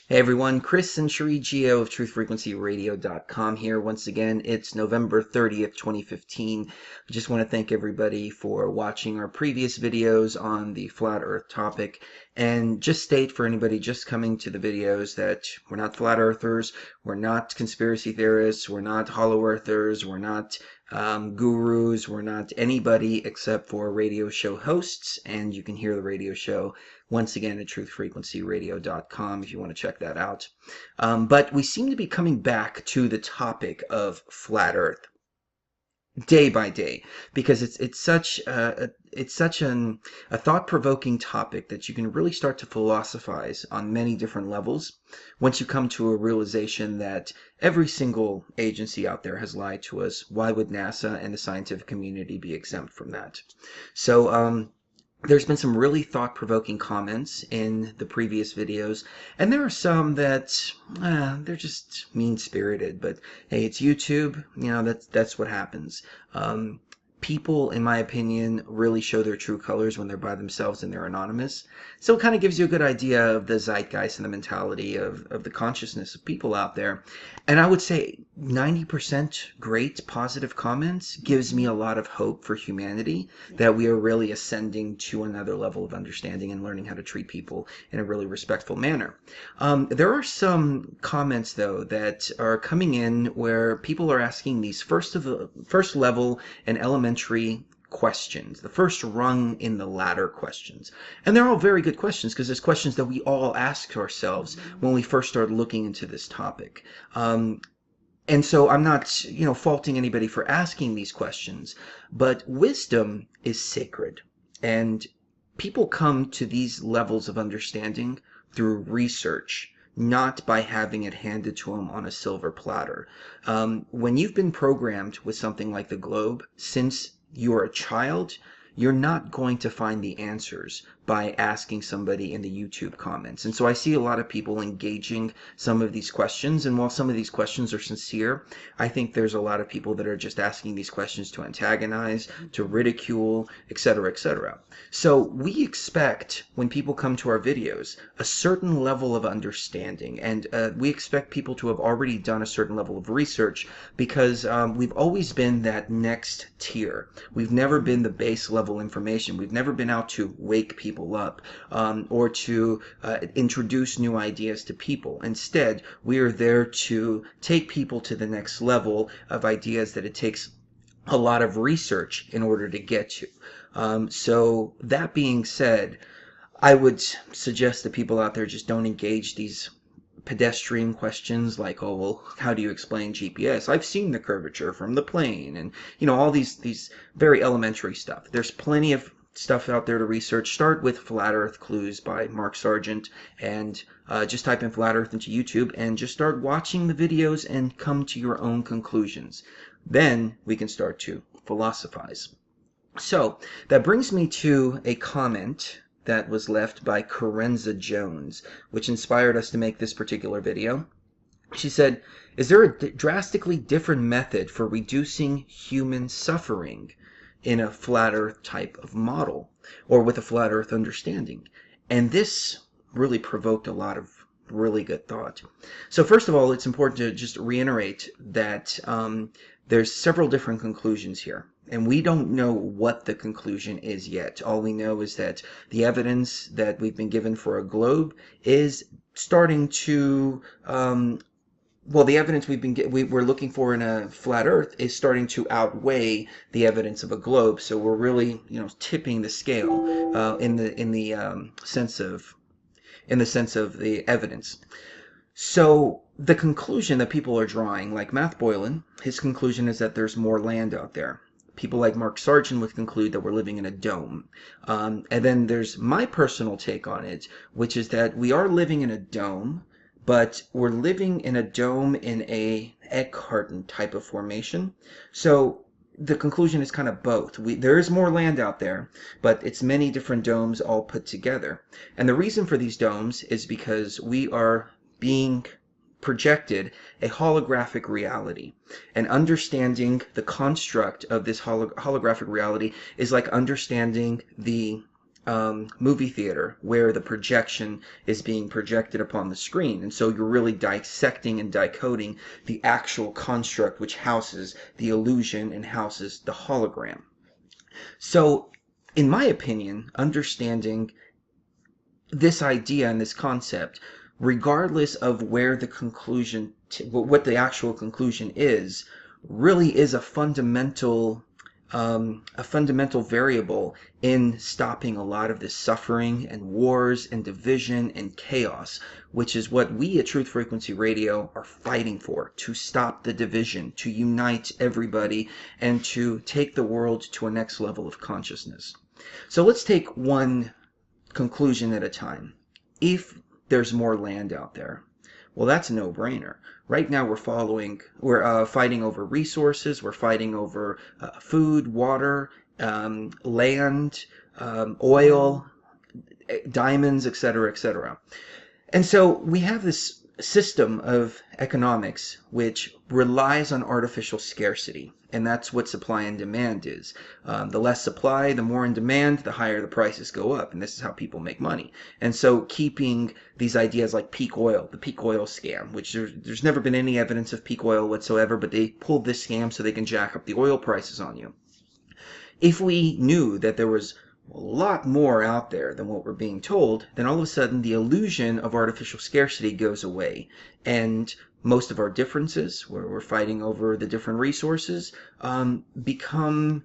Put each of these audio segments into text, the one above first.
Hey everyone, Chris and Cherie Geo of TruthFrequencyRadio.com here. Once again, it's November 30th, 2015. I just want to thank everybody for watching our previous videos on the Flat Earth topic. And just state for anybody just coming to the videos that we're not Flat Earthers, we're not conspiracy theorists, we're not Hollow Earthers, we're not gurus, we're not anybody except for radio show hosts. And you can hear the radio show once again at truthfrequencyradio.com if you want to check that out. But we seem to be coming back to the topic of flat Earth day by day because it's such a thought-provoking topic that you can really start to philosophize on many different levels once you come to a realization that every single agency out there has lied to us. Why would NASA and the scientific community be exempt from that? So there's been some really thought-provoking comments in the previous videos, and there are some that they're just mean-spirited. But hey, it's YouTube. You know, that's what happens. People, in my opinion, really show their true colors when they're by themselves and they're anonymous. So it kind of gives you a good idea of the zeitgeist and the mentality of the consciousness of people out there. And I would say 90% great positive comments gives me a lot of hope for humanity that we are really ascending to another level of understanding and learning how to treat people in a really respectful manner. There are some comments, though, that are coming in where people are asking these first level and elementary questions, the first rung in the ladder questions. And they're all very good questions because there's questions that we all ask ourselves when we first started looking into this topic. And so I'm not, faulting anybody for asking these questions, but wisdom is sacred. And people come to these levels of understanding through research, not by having it handed to them on a silver platter. When you've been programmed with something like the globe since you're a child, you're not going to find the answers by asking somebody in the YouTube comments. And so I see a lot of people engaging some of these questions, and while some of these questions are sincere, I think there's a lot of people that are just asking these questions to antagonize, to ridicule, etc., etc. So we expect, when people come to our videos, a certain level of understanding, and we expect people to have already done a certain level of research because we've always been that next tier. We've never been the base level information. We've never been out to wake people up or to introduce new ideas to people. Instead, we are there to take people to the next level of ideas that it takes a lot of research in order to get to. So that being said, I would suggest that people out there just don't engage these pedestrian questions like, oh, well, how do you explain GPS? I've seen the curvature from the plane, and all these very elementary stuff. There's plenty of stuff out there to research. Start with Flat Earth Clues by Mark Sargent, and just type in Flat Earth into YouTube and just start watching the videos and come to your own conclusions. Then we can start to philosophize. So that brings me to a comment that was left by Karenza Jones, which inspired us to make this particular video. She said, is there a drastically different method for reducing human suffering in a flat earth type of model, or with a flat earth understanding? And this really provoked a lot of really good thought. So first of all, it's important to just reiterate that there's several different conclusions here. And we don't know what the conclusion is yet. All we know is that the evidence that we've been given for a globe is starting to, the evidence we're looking for in a flat Earth is starting to outweigh the evidence of a globe. So we're really, tipping the scale in the sense of the evidence. So the conclusion that people are drawing, like Matt Boylan, his conclusion is that there's more land out there. People like Mark Sargent would conclude that we're living in a dome. And then there's my personal take on it, which is that we are living in a dome, but we're living in a dome in a egg carton type of formation. So the conclusion is kind of both. There is more land out there, but it's many different domes all put together. And the reason for these domes is because we are being projected a holographic reality. And understanding the construct of this holographic reality is like understanding the movie theater where the projection is being projected upon the screen. And so you're really dissecting and decoding the actual construct which houses the illusion and houses the hologram. So, in my opinion, understanding this idea and this concept, regardless of where the conclusion, what the actual conclusion is, really is a fundamental variable in stopping a lot of this suffering and wars and division and chaos, which is what we at Truth Frequency Radio are fighting for, to stop the division, to unite everybody, and to take the world to a next level of consciousness. So let's take one conclusion at a time. If there's more land out there, well, that's a no-brainer. Right now we're fighting over resources, we're fighting over food, water, land, oil, diamonds, etc., etc. And so we have this system of economics which relies on artificial scarcity, and that's what supply and demand is. The less supply, the more in demand, the higher the prices go up, and this is how people make money. And so keeping these ideas like peak oil, the peak oil scam, which there's never been any evidence of peak oil whatsoever, but they pulled this scam so they can jack up the oil prices on you. If we knew that there was a lot more out there than what we're being told, then all of a sudden the illusion of artificial scarcity goes away, and most of our differences, where we're fighting over the different resources, become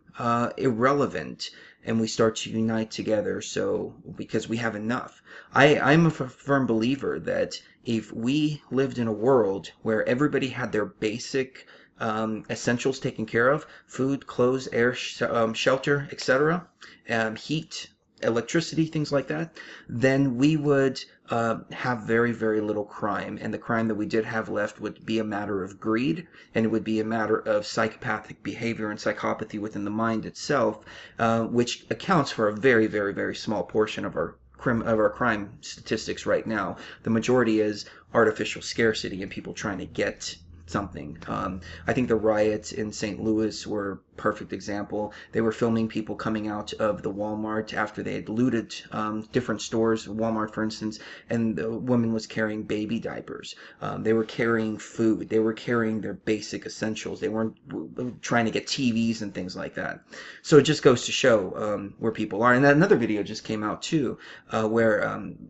irrelevant, and we start to unite together. So because we have enough, I'm a firm believer that if we lived in a world where everybody had their basic essentials taken care of, food, clothes, air, shelter, etc., heat, electricity, things like that, then we would have very, very little crime. And the crime that we did have left would be a matter of greed, and it would be a matter of psychopathic behavior and psychopathy within the mind itself, which accounts for a very, very, very small portion of our crime statistics right now. The majority is artificial scarcity and people trying to get something. I think the riots in St. Louis were a perfect example. They were filming people coming out of the Walmart after they had looted different stores, Walmart for instance, and the woman was carrying baby diapers. They were carrying food. They were carrying their basic essentials. They weren't trying to get TVs and things like that. So it just goes to show where people are. And another video just came out too, where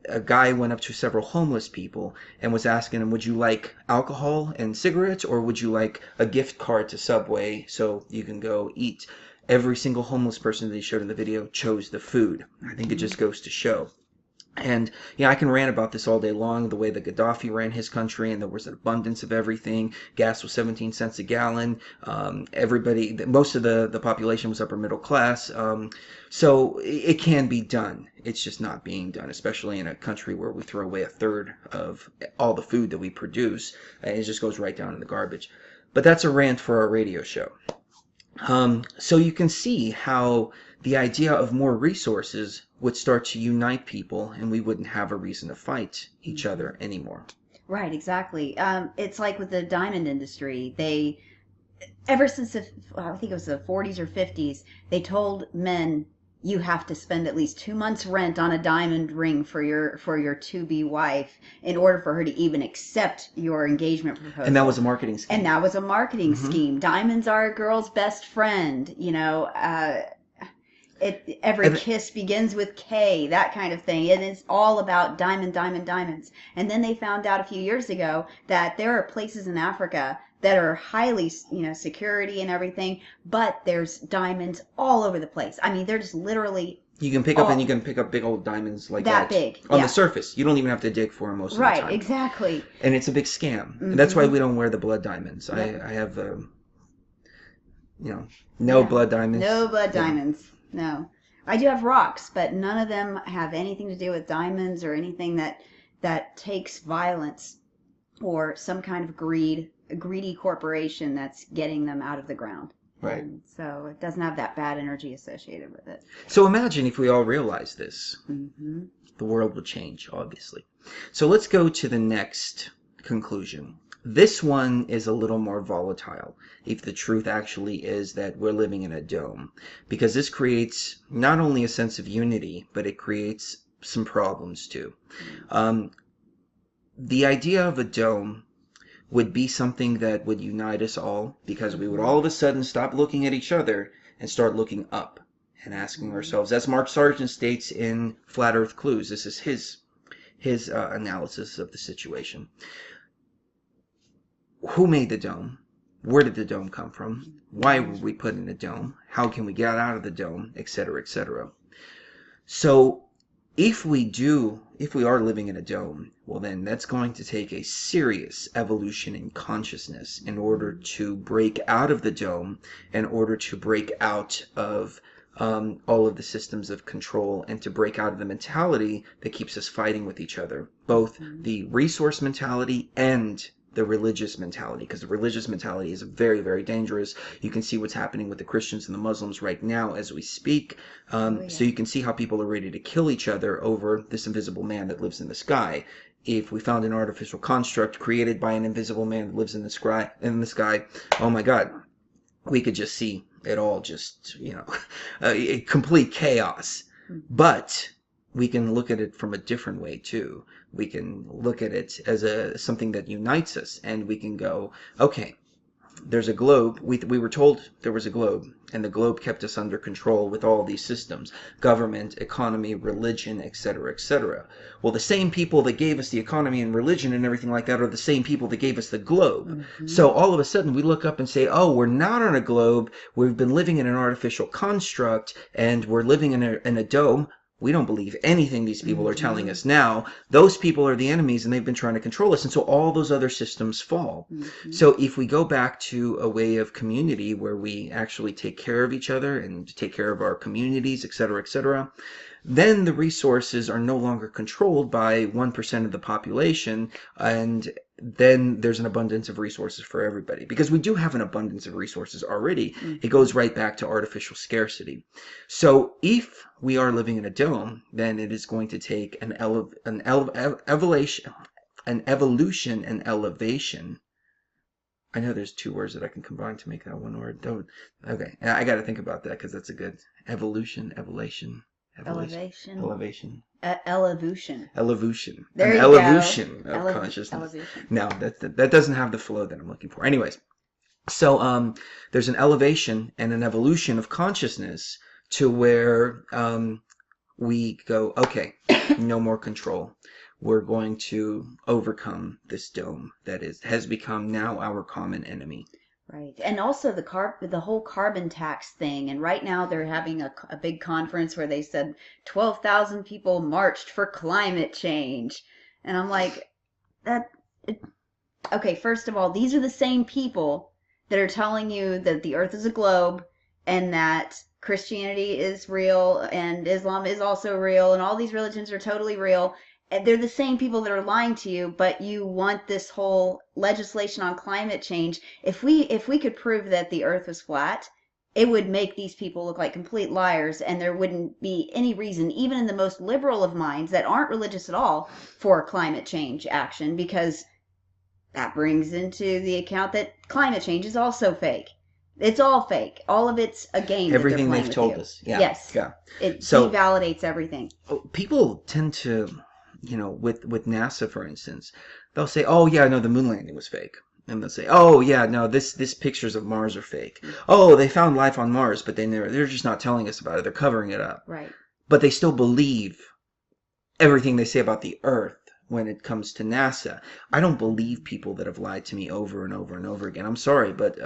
a guy went up to several homeless people and was asking them, would you like alcohol and cigarettes, or would you like a gift card to Subway so you can go eat? Every single homeless person that they showed in the video chose the food. I think it just goes to show. And I can rant about this all day long, the way that Gaddafi ran his country, and there was an abundance of everything. Gas was 17 cents a gallon. Most of the population was upper middle class. So it can be done. It's just not being done, especially in a country where we throw away a third of all the food that we produce. And it just goes right down in the garbage. But that's a rant for our radio show. So you can see how the idea of more resources would start to unite people, and we wouldn't have a reason to fight each other anymore. Right, exactly. It's like with the diamond industry. Ever since I think it was the 40s or 50s, they told men, you have to spend at least 2 months' rent on a diamond ring for your to-be wife in order for her to even accept your engagement proposal. And that was a marketing scheme. And that was a marketing scheme. Diamonds are a girl's best friend. Every kiss begins with K, that kind of thing. It is all about diamonds. And then they found out a few years ago that there are places in Africa that are highly, security and everything, but there's diamonds all over the place. I mean, they're just literally you can pick up big old diamonds like that big on the surface. You don't even have to dig for them most of the time. Right, exactly. And it's a big scam. And that's why we don't wear the blood diamonds. Yep. I have no blood diamonds. No blood diamonds. No. I do have rocks, but none of them have anything to do with diamonds or anything that takes violence or some kind of a greedy corporation that's getting them out of the ground. Right. And so it doesn't have that bad energy associated with it. So imagine if we all realize this. Mm-hmm. The world would change, obviously. So let's go to the next conclusion. This one is a little more volatile, if the truth actually is that we're living in a dome, because this creates not only a sense of unity, but it creates some problems too. Um, the idea of a dome would be something that would unite us all, because we would all of a sudden stop looking at each other and start looking up and asking ourselves, as Mark Sargent states in Flat Earth Clues, this is his analysis of the situation. Who made the dome? Where did the dome come from? Why were we put in a dome? How can we get out of the dome? Etc., etc. So if we are living in a dome, well then that's going to take a serious evolution in consciousness in order to break out of the dome, in order to break out of all of the systems of control, and to break out of the mentality that keeps us fighting with each other, both the resource mentality and the religious mentality, because the religious mentality is very, very dangerous. You can see what's happening with the Christians and the Muslims right now as we speak. So you can see how people are ready to kill each other over this invisible man that lives in the sky. If we found an artificial construct created by an invisible man that lives in the sky, oh my God, we could just see it all just, complete chaos. But we can look at it from a different way too. We can look at it as something that unites us, and we can go, okay, there's a globe. We were told there was a globe, and the globe kept us under control with all these systems: government, economy, religion, etc., etc. Well, the same people that gave us the economy and religion and everything like that are the same people that gave us the globe. So all of a sudden we look up and say, oh, we're not on a globe. We've been living in an artificial construct, and we're living in a dome. We don't believe anything these people are telling us now. Those people are the enemies, and they've been trying to control us. And so all those other systems fall. So if we go back to a way of community where we actually take care of each other and take care of our communities, etc., then the resources are no longer controlled by 1% of the population, and then there's an abundance of resources for everybody. Because we do have an abundance of resources already. It goes right back to artificial scarcity. So if we are living in a dome, then it is going to take an evolution and elevation. I know there's two words that I can combine to make that one word. Okay, I got to think about that, because that's a good evolution. Elevation. Evolution. Evolution. There An you evolution go. of consciousness. Elevation. No, that doesn't have the flow that I'm looking for. Anyways, so there's an elevation and an evolution of consciousness to where we go, okay, no more control. We're going to overcome this dome that has become now our common enemy. Right. And also the whole carbon tax thing. And right now they're having a big conference where they said 12,000 people marched for climate change. And I'm like, okay, first of all, these are the same people that are telling you that the earth is a globe and that Christianity is real and Islam is also real and all these religions are totally real. They're the same people that are lying to you, but you want this whole legislation on climate change. If we could prove that the earth was flat, it would make these people look like complete liars, and there wouldn't be any reason, even in the most liberal of minds that aren't religious at all, for climate change action, because that brings into the account that climate change is also fake. It's all fake. All of it's a game. Everything that they're they've playing told with us. you. Yeah. Yes. Yeah. It So devalidates everything. people tend to, with NASA, for instance, they'll say, oh yeah, no, the moon landing was fake. And they'll say, oh yeah, no, this pictures of Mars are fake. Oh, they found life on Mars, but they're just not telling us about it. They're covering it up. Right. But they still believe everything they say about the Earth when it comes to NASA. I don't believe people that have lied to me over and over and over again. I'm sorry, but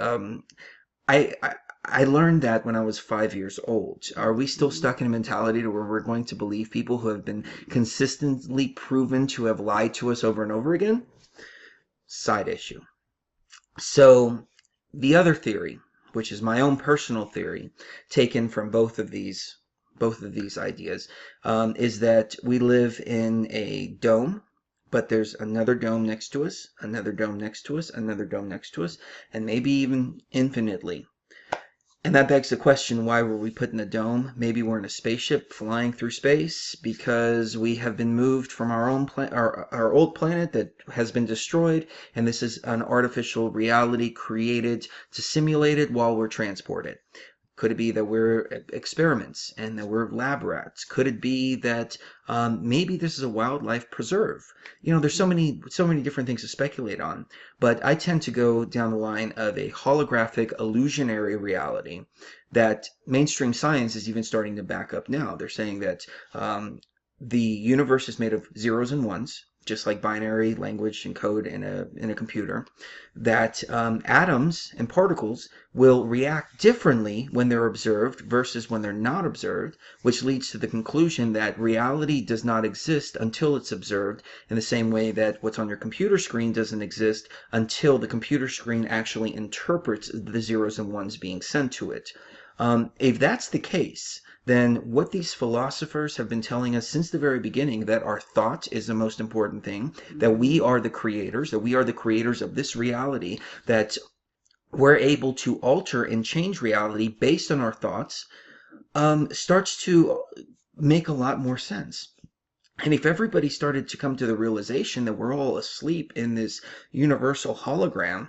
I learned that when I was 5 years old. Are we still stuck in a mentality to where we're going to believe people who have been consistently proven to have lied to us over and over again? Side issue. So the other theory, which is my own personal theory, taken from both of these ideas, is that we live in a dome, but there's another dome next to us, another dome next to us, another dome next to us, and maybe even infinitely. And that begs the question, why were we put in a dome? Maybe we're in a spaceship flying through space because we have been moved from our own our old planet that has been destroyed, and this is an artificial reality created to simulate it while we're transported. Could it be that we're experiments and that we're lab rats? Could it be that maybe this is a wildlife preserve? There's so many different things to speculate on. But I tend to go down the line of a holographic illusionary reality that mainstream science is even starting to back up now. They're saying that the universe is made of zeros and ones, just like binary language and code in a computer, that atoms and particles will react differently when they're observed versus when they're not observed, which leads to the conclusion that reality does not exist until it's observed, in the same way that what's on your computer screen doesn't exist until the computer screen actually interprets the zeros and ones being sent to it. If that's the case, then what these philosophers have been telling us since the very beginning, that our thought is the most important thing, that we are the creators, that we are the creators of this reality, that we're able to alter and change reality based on our thoughts, starts to make a lot more sense. And if everybody started to come to the realization that we're all asleep in this universal hologram,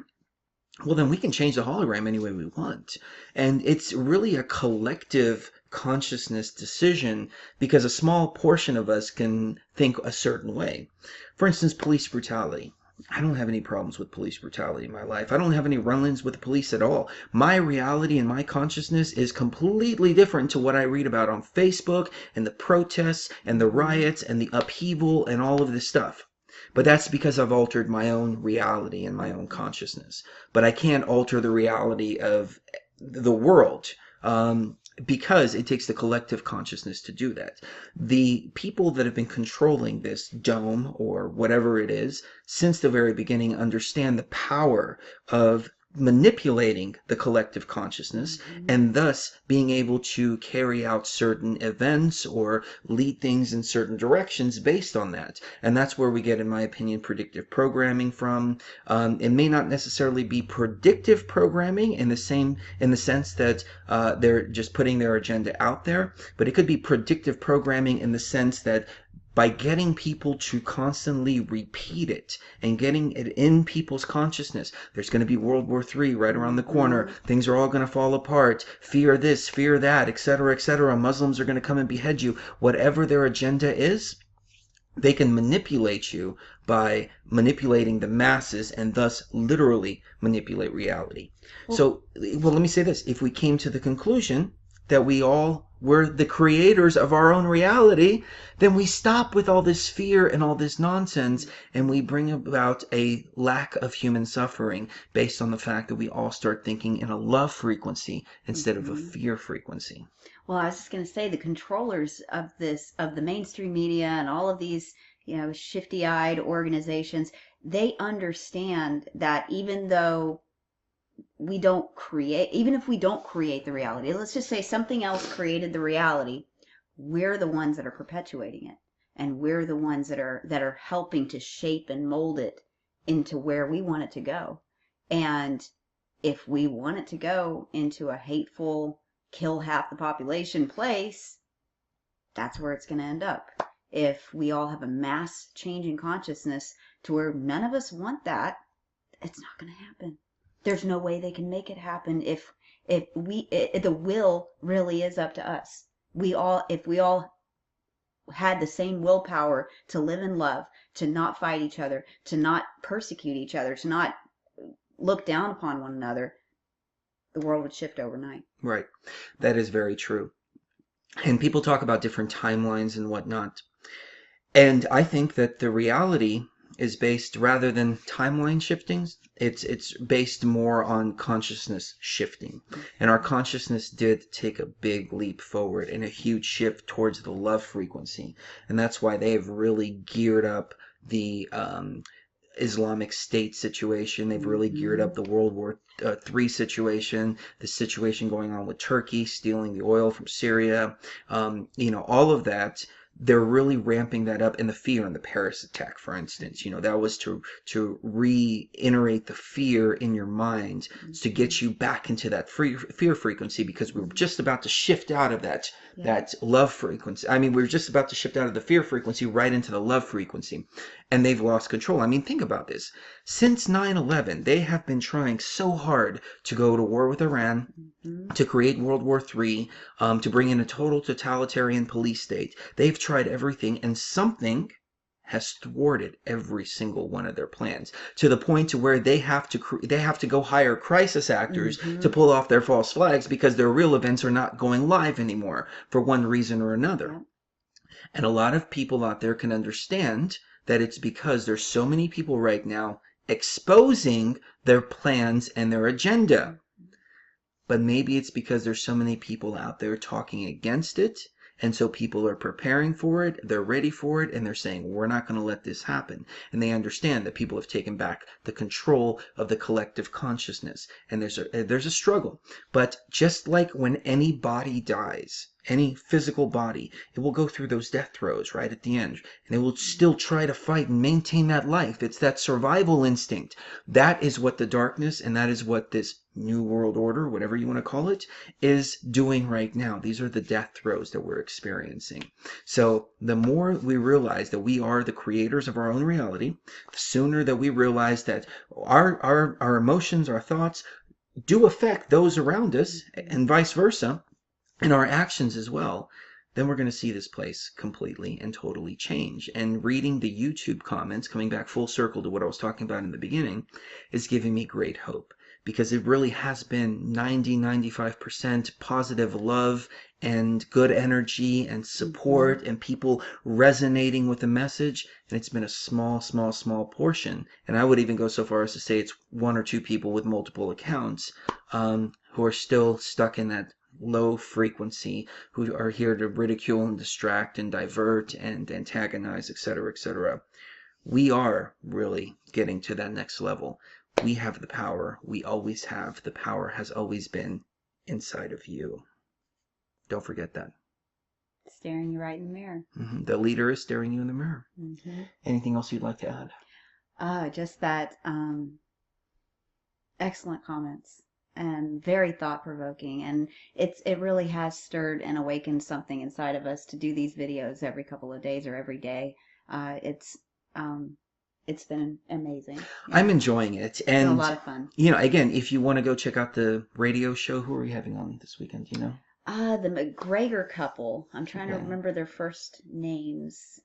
well, then we can change the hologram any way we want. And it's really a collective consciousness decision, because a small portion of us can think a certain way. For instance, police brutality. I don't have any problems with police brutality in my life. I don't have any run-ins with the police at all. My reality and my consciousness is completely different to what I read about on Facebook and the protests and the riots and the upheaval and all of this stuff. But that's because I've altered my own reality and my own consciousness. But I can't alter the reality of the world, because it takes the collective consciousness to do that. The people that have been controlling this dome or whatever it is since the very beginning understand the power of manipulating the collective consciousness, and thus being able to carry out certain events or lead things in certain directions based on that. And that's where we get, in my opinion, predictive programming from. It may not necessarily be predictive programming in the sense that they're just putting their agenda out there, but it could be predictive programming in the sense that by getting people to constantly repeat it and getting it in people's consciousness. There's going to be World War III right around the corner. Things are all going to fall apart. Fear this, fear that, etc., etc. Muslims are going to come and behead you. Whatever their agenda is, they can manipulate you by manipulating the masses, and thus literally manipulate reality. Well, let me say this. If we came to the conclusion that we all were the creators of our own reality, then we stop with all this fear and all this nonsense, and we bring about a lack of human suffering based on the fact that we all start thinking in a love frequency instead of a fear frequency. Well, I was just going to say, the controllers of the mainstream media and all of these, shifty-eyed organizations, they understand that even if we don't create the reality, let's just say something else created the reality, we're the ones that are perpetuating it, and we're the ones that are helping to shape and mold it into where we want it to go. And if we want it to go into a hateful, kill half the population place, that's where it's going to end up. If we all have a mass change in consciousness to where none of us want that, it's not going to happen. There's no way they can make it happen if the will really is up to us. If we all had the same willpower to live in love, to not fight each other, to not persecute each other, to not look down upon one another, the world would shift overnight. Right. That is very true. And people talk about different timelines and whatnot. And I think that the reality is based, rather than timeline shiftings, it's based more on consciousness shifting. And our consciousness did take a big leap forward and a huge shift towards the love frequency. And that's why they have really geared up the Islamic State situation. They've really geared up the World War III situation, the situation going on with Turkey, stealing the oil from Syria, all of that. they're really ramping that up. And the fear and the Paris attack, for instance, that was to reiterate the fear in your mind, to get you back into that fear frequency, because we were just about to shift out of that love frequency. I mean, we were just about to shift out of the fear frequency right into the love frequency, and they've lost control. I mean, think about this. Since 9/11, they have been trying so hard to go to war with Iran, to create World War III, to bring in a total totalitarian police state. They've tried everything, and something has thwarted every single one of their plans, to the point to where they have to go hire crisis actors to pull off their false flags, because their real events are not going live anymore for one reason or another. And a lot of people out there can understand that it's because there's so many people right now exposing their plans and their agenda. But maybe it's because there's so many people out there talking against it, and so people are preparing for it, they're ready for it, and they're saying, we're not going to let this happen. And they understand that people have taken back the control of the collective consciousness, and there's a struggle. But just like when any body dies, any physical body, it will go through those death throes right at the end, and it will still try to fight and maintain that life. It's that survival instinct. That is what the darkness, and that is what this New World Order, whatever you want to call it, is doing right now. These are the death throes that we're experiencing. So the more we realize that we are the creators of our own reality, the sooner that we realize that our emotions, our thoughts do affect those around us, and vice versa, and our actions as well, then we're going to see this place completely and totally change. And reading the YouTube comments, coming back full circle to what I was talking about in the beginning, is giving me great hope, because it really has been 90-95% positive love and good energy and support and people resonating with the message. And it's been a small portion. And I would even go so far as to say it's 1 or 2 people with multiple accounts who are still stuck in that low frequency, who are here to ridicule and distract and divert and antagonize, etc., etc. We are really getting to that next level. We have the power. We always have. The power has always been inside of you. Don't forget that. Staring you right in the mirror. The leader is staring you in the mirror. Anything else you'd like to add? Just that excellent comments. And very thought-provoking, and it really has stirred and awakened something inside of us to do these videos every couple of days or every day. It's been amazing. I'm enjoying it, and it's been a lot of fun. Again, if you want to go check out the radio show, who are you having on this weekend? Do you know? The McGregor couple. I'm trying to remember their first names.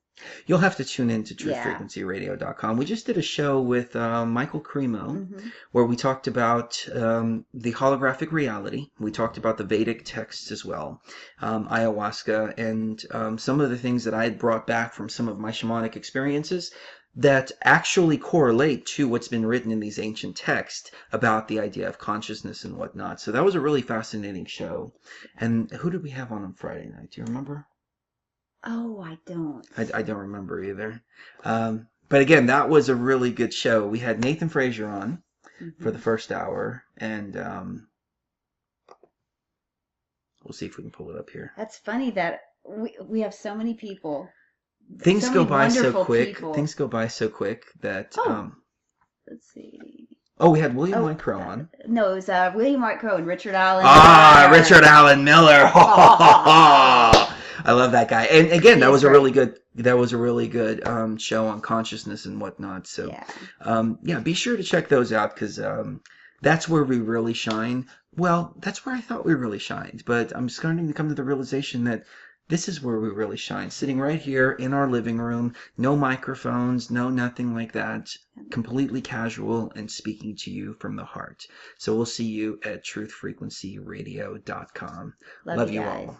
You'll have to tune in to truthfrequencyradio.com. We just did a show with Michael Cremo where we talked about the holographic reality. We talked about the Vedic texts as well, ayahuasca, and some of the things that I had brought back from some of my shamanic experiences that actually correlate to what's been written in these ancient texts about the idea of consciousness and whatnot. So that was a really fascinating show. And who did we have on Friday night? Do you remember? Oh, I don't. I don't remember either. But again, that was a really good show. We had Nathan Frazier on for the first hour, and we'll see if we can pull it up here. That's funny that we have so many people. Things so go by so quick. People. Things go by so quick that. Let's see. Oh, we had William White Crow on. No, it was William White Crow and Richard Allen. Richard Allen Miller. I love that guy. And again, that was a really good show on consciousness and whatnot. So be sure to check those out, because that's where we really shine. Well, that's where I thought we really shined, but I'm starting to come to the realization that this is where we really shine, sitting right here in our living room, no microphones, no nothing like that, completely casual and speaking to you from the heart. So we'll see you at truthfrequencyradio.com. Love you all.